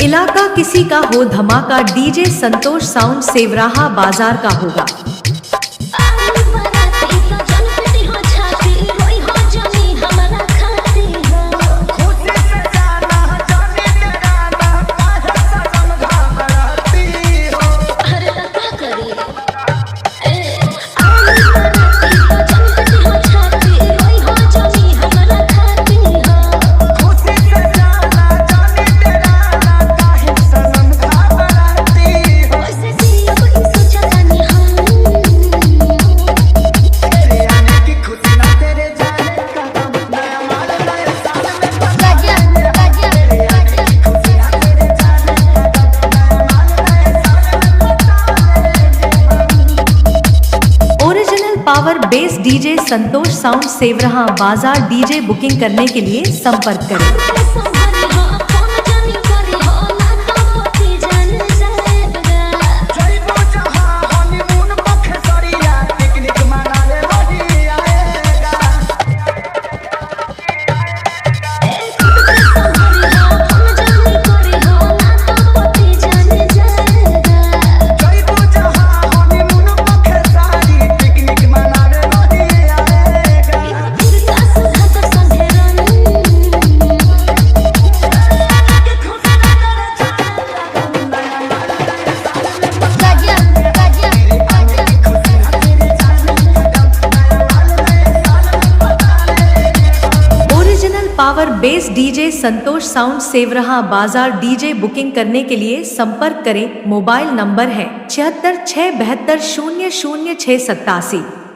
इलाका किसी का हो धमाका, डीजे संतोष साउंड सेवराहा बाजार का होगा। Power bass DJ Santosh sound Sewraha बाजार। डीजे बुकिंग करने के लिए संपर्क करें। Power bass DJ Santosh sound Sewraha बाजार। डीजे बुकिंग करने के लिए संपर्क करें। मोबाइल नंबर है 76 672 00 687।